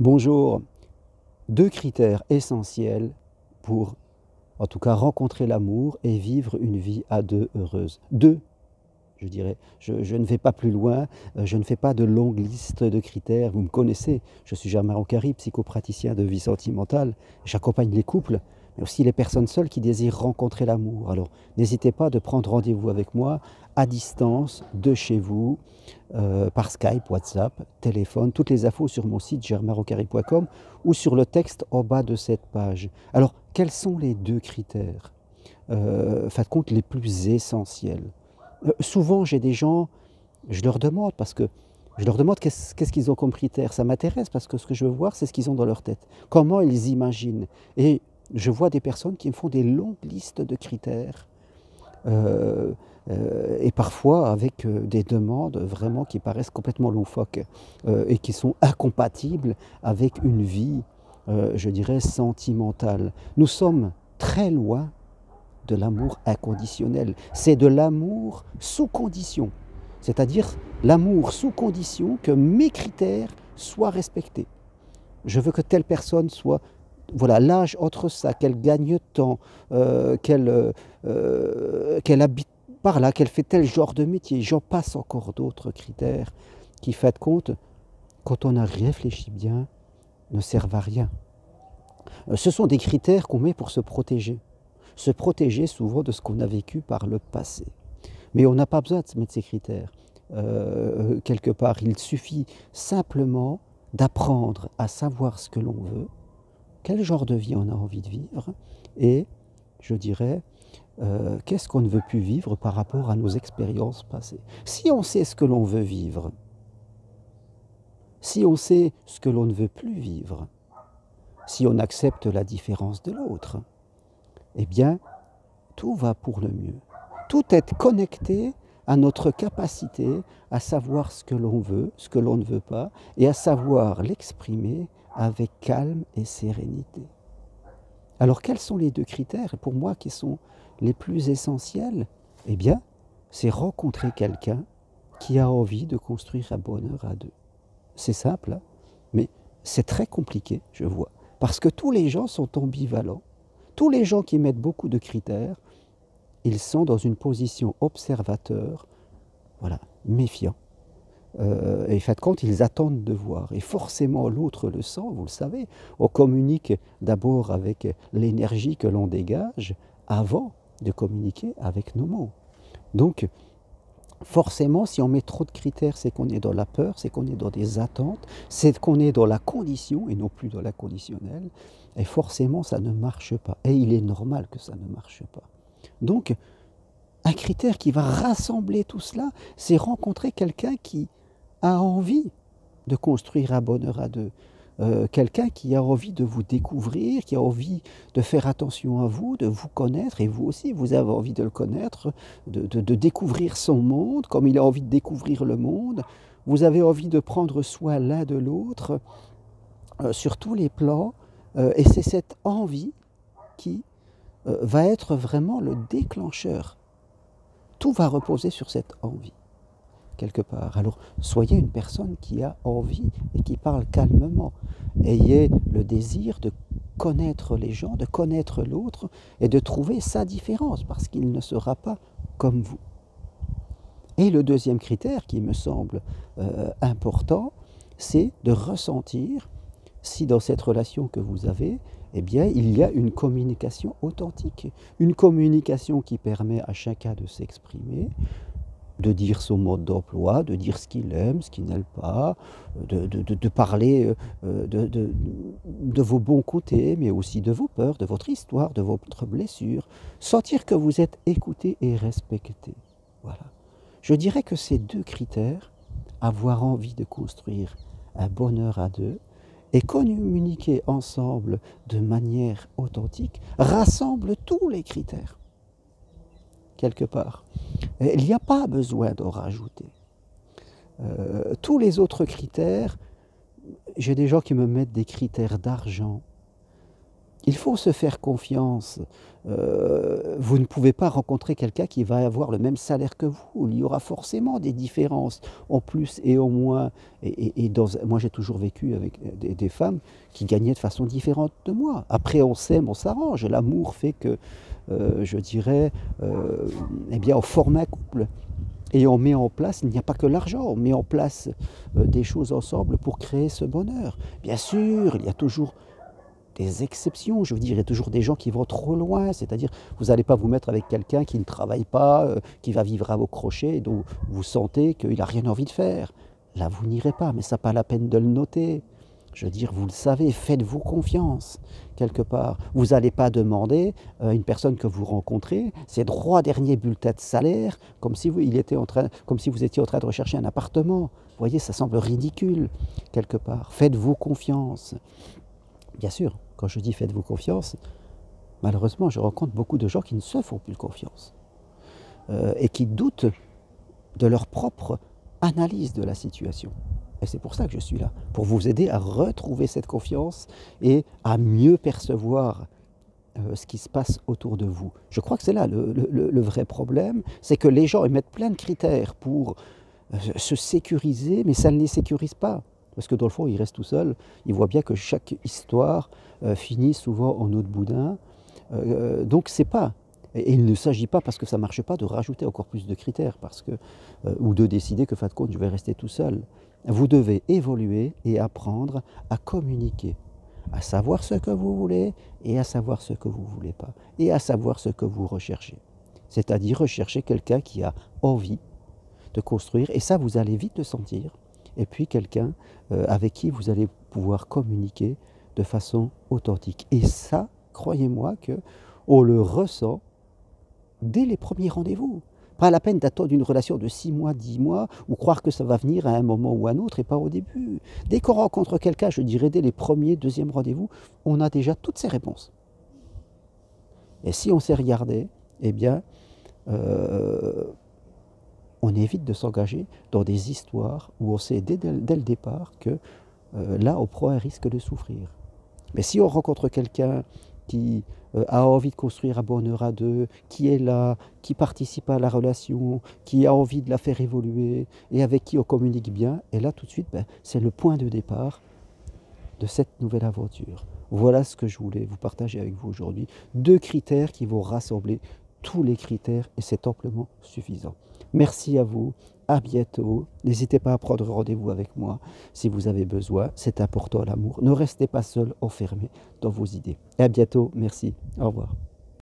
Bonjour. Deux critères essentiels pour, en tout cas, rencontrer l'amour et vivre une vie à deux heureuse. Deux, je dirais. Je ne vais pas plus loin, je ne fais pas de longue liste de critères. Vous me connaissez, je suis Germain Roncari, psychopraticien de vie sentimentale. J'accompagne les couples, mais aussi les personnes seules qui désirent rencontrer l'amour. Alors, n'hésitez pas de prendre rendez-vous avec moi à distance, de chez vous, par Skype, WhatsApp, téléphone, toutes les infos sur mon site germainroncari.com ou sur le texte en bas de cette page. Alors, quels sont les deux critères, fin de compte, les plus essentiels? Souvent, j'ai des gens, je leur demande parce que je leur demande qu'est-ce qu'ils ont comme critères. Ça m'intéresse parce que ce que je veux voir, c'est ce qu'ils ont dans leur tête. Comment ils imaginent. Et je vois des personnes qui me font des longues listes de critères. Et parfois avec des demandes vraiment qui paraissent complètement loufoques et qui sont incompatibles avec une vie, je dirais, sentimentale. Nous sommes très loin de l'amour inconditionnel. C'est de l'amour sous condition. C'est-à-dire l'amour sous condition que mes critères soient respectés. Je veux que telle personne soit, voilà, l'âge entre ça, qu'elle gagne tant, qu'elle habite par là, qu'elle fait tel genre de métier. J'en passe encore d'autres critères qui, fait de compte, quand on a réfléchi bien, ne servent à rien. Ce sont des critères qu'on met pour se protéger. Se protéger souvent de ce qu'on a vécu par le passé. Mais on n'a pas besoin de se mettre ces critères. Quelque part, il suffit simplement d'apprendre à savoir ce que l'on veut, quel genre de vie on a envie de vivre, et je dirais, qu'est-ce qu'on ne veut plus vivre par rapport à nos expériences passées. Si on sait ce que l'on veut vivre, si on sait ce que l'on ne veut plus vivre, si on accepte la différence de l'autre, eh bien, tout va pour le mieux. Tout est connecté à notre capacité à savoir ce que l'on veut, ce que l'on ne veut pas, et à savoir l'exprimer avec calme et sérénité. Alors quels sont les deux critères pour moi qui sont les plus essentiels? Eh bien, c'est rencontrer quelqu'un qui a envie de construire un bonheur à deux. C'est simple, hein, mais c'est très compliqué, je vois. Parce que tous les gens sont ambivalents. Tous les gens qui mettent beaucoup de critères, ils sont dans une position observateur, voilà, méfiant. Et fait de compte, ils attendent de voir. Et forcément, l'autre le sent, vous le savez. On communique d'abord avec l'énergie que l'on dégage avant de communiquer avec nos mots. Donc, forcément, si on met trop de critères, c'est qu'on est dans la peur, c'est qu'on est dans des attentes, c'est qu'on est dans la condition et non plus dans la conditionnelle. Et forcément, ça ne marche pas. Et il est normal que ça ne marche pas. Donc, un critère qui va rassembler tout cela, c'est rencontrer quelqu'un qui a envie de construire un bonheur à deux. Quelqu'un qui a envie de vous découvrir, qui a envie de faire attention à vous, de vous connaître, et vous aussi, vous avez envie de le connaître, de découvrir son monde, comme il a envie de découvrir le monde. Vous avez envie de prendre soin l'un de l'autre, sur tous les plans, et c'est cette envie qui va être vraiment le déclencheur. Tout va reposer sur cette envie, quelque part. Alors, soyez une personne qui a envie et qui parle calmement. Ayez le désir de connaître les gens, de connaître l'autre et de trouver sa différence, parce qu'il ne sera pas comme vous. Et le deuxième critère qui me semble important, c'est de ressentir si dans cette relation que vous avez, eh bien, il y a une communication authentique, une communication qui permet à chacun de s'exprimer, de dire son mode d'emploi, de dire ce qu'il aime, ce qu'il n'aime pas, de parler de vos bons côtés, mais aussi de vos peurs, de votre histoire, de votre blessure. Sentir que vous êtes écouté et respecté. Voilà. Je dirais que ces deux critères, avoir envie de construire un bonheur à deux et communiquer ensemble de manière authentique, rassemblent tous les critères, quelque part. Il n'y a pas besoin d'en rajouter. Tous les autres critères, j'ai des gens qui me mettent des critères d'argent. Il faut se faire confiance. Vous ne pouvez pas rencontrer quelqu'un qui va avoir le même salaire que vous. Il y aura forcément des différences, en plus et en moins. Moi, j'ai toujours vécu avec des femmes qui gagnaient de façon différente de moi. Après, on s'aime, on s'arrange. L'amour fait que, je dirais, eh bien, on forme un couple. Et on met en place, il n'y a pas que l'argent, on met en place des choses ensemble pour créer ce bonheur. Bien sûr, il y a toujours des exceptions, je veux dire, il y a toujours des gens qui vont trop loin, c'est-à-dire vous n'allez pas vous mettre avec quelqu'un qui ne travaille pas, qui va vivre à vos crochets, et dont vous sentez qu'il n'a rien envie de faire. Là, vous n'irez pas, mais ça n'a pas la peine de le noter. Je veux dire, vous le savez, faites-vous confiance, quelque part. Vous n'allez pas demander à une personne que vous rencontrez ses 3 derniers bulletins de salaire, comme si vous étiez en train de rechercher un appartement. Vous voyez, ça semble ridicule, quelque part. Faites-vous confiance. Bien sûr, quand je dis faites-vous confiance, malheureusement, je rencontre beaucoup de gens qui ne se font plus confiance et qui doutent de leur propre analyse de la situation. Et c'est pour ça que je suis là, pour vous aider à retrouver cette confiance et à mieux percevoir ce qui se passe autour de vous. Je crois que c'est là le vrai problème, c'est que les gens émettent plein de critères pour se sécuriser, mais ça ne les sécurise pas. Parce que dans le fond, il reste tout seul. Il voit bien que chaque histoire finit souvent en eau de boudin. Donc c'est pas. Et il ne s'agit pas, parce que ça ne marche pas, de rajouter encore plus de critères, ou de décider que, fin de compte, je vais rester tout seul. Vous devez évoluer et apprendre à communiquer, à savoir ce que vous voulez et à savoir ce que vous ne voulez pas, et à savoir ce que vous recherchez. C'est-à-dire rechercher quelqu'un qui a envie de construire, et ça, vous allez vite le sentir. Et puis quelqu'un avec qui vous allez pouvoir communiquer de façon authentique. Et ça, croyez-moi qu'on le ressent dès les premiers rendez-vous. Pas la peine d'attendre une relation de 6 mois, 10 mois, ou croire que ça va venir à un moment ou à un autre et pas au début. Dès qu'on rencontre quelqu'un, je dirais dès les premiers, deuxièmes rendez-vous, on a déjà toutes ces réponses. Et si on s'est regardé, eh bien, on évite de s'engager dans des histoires où on sait dès le départ que là, on prend un risque de souffrir. Mais si on rencontre quelqu'un qui a envie de construire un bonheur à deux, qui est là, qui participe à la relation, qui a envie de la faire évoluer et avec qui on communique bien, et là, tout de suite, c'est le point de départ de cette nouvelle aventure. Voilà ce que je voulais vous partager avec vous aujourd'hui. 2 critères qui vont rassembler tous les critères et c'est amplement suffisant. Merci à vous, à bientôt. N'hésitez pas à prendre rendez-vous avec moi si vous avez besoin. C'est important l'amour. Ne restez pas seul, enfermé dans vos idées. Et à bientôt. Merci. Au revoir.